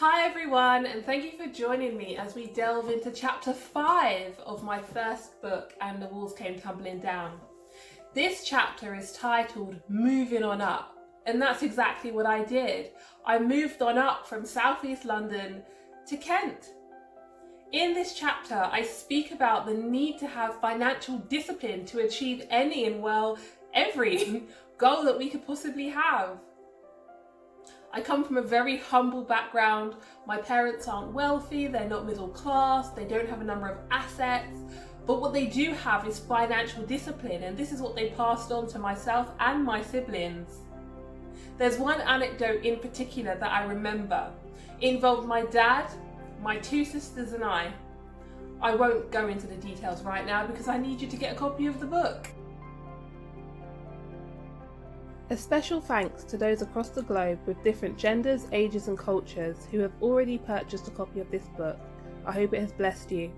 Hi everyone, and thank you for joining me as we delve into chapter 5 of my first book, And the Walls Came Tumbling Down. This chapter is titled Moving On Up, and that's exactly what I did. I moved on up from southeast London to Kent. In this chapter, I speak about the need to have financial discipline to achieve any and, well, every goal that we could possibly have. I come from a very humble background. My parents aren't wealthy, they're not middle class, they don't have a number of assets, but what they do have is financial discipline, and this is what they passed on to myself and my siblings. There's one anecdote in particular that I remember. It involved my dad, my two sisters and I. I won't go into the details right now because I need you to get a copy of the book. A special thanks to those across the globe with different genders, ages and cultures who have already purchased a copy of this book. I hope it has blessed you.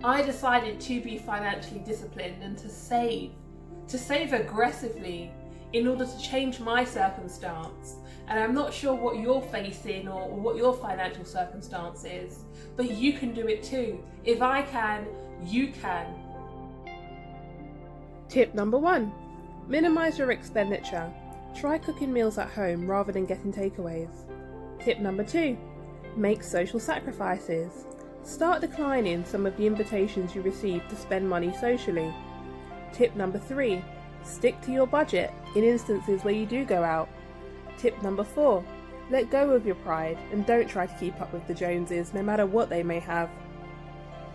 I decided to be financially disciplined and to save aggressively in order to change my circumstance. And I'm not sure what you're facing or what your financial circumstance is, but you can do it too. If I can, you can. Tip number 1. Minimise your expenditure. Try cooking meals at home rather than getting takeaways. Tip number 2. Make social sacrifices. Start declining some of the invitations you receive to spend money socially. Tip number 3. Stick to your budget in instances where you do go out. Tip number 4. Let go of your pride and don't try to keep up with the Joneses no matter what they may have.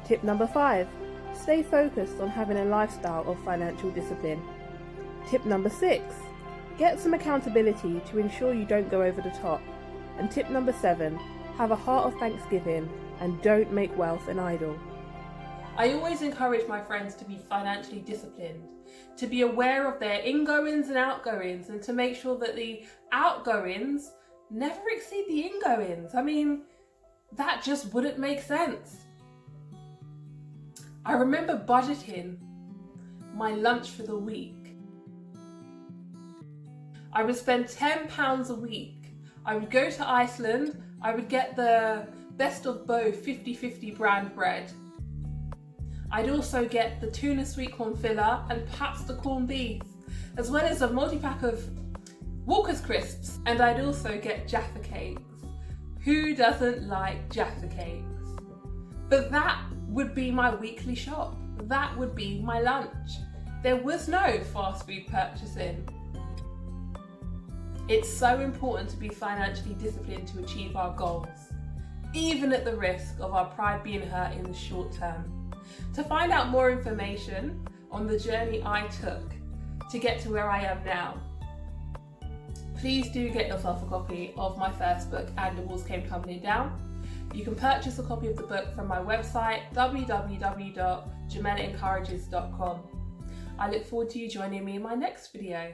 Tip number 5. Stay focused on having a lifestyle of financial discipline. Tip number 6, get some accountability to ensure you don't go over the top. And tip number 7, have a heart of thanksgiving and don't make wealth an idol. I always encourage my friends to be financially disciplined, to be aware of their ingoings and outgoings, and to make sure that the outgoings never exceed the ingoings. I mean, that just wouldn't make sense. I remember budgeting my lunch for the week. I would spend £10 a week. I would go to Iceland, I would get the best of both 50-50 brand bread. I'd also get the tuna sweet corn filler and perhaps the corned beef, as well as a multi-pack of Walker's crisps, and I'd also get Jaffa cakes. Who doesn't like Jaffa cakes? But that would be my weekly shop. That would be my lunch. There was no fast food purchasing. It's so important to be financially disciplined to achieve our goals, even at the risk of our pride being hurt in the short term. To find out more information on the journey I took to get to where I am now, please do get yourself a copy of my first book, And the Walls Came Tumbling Down. You can purchase a copy of the book from my website, www.JahmellaEncourages.com. I look forward to you joining me in my next video.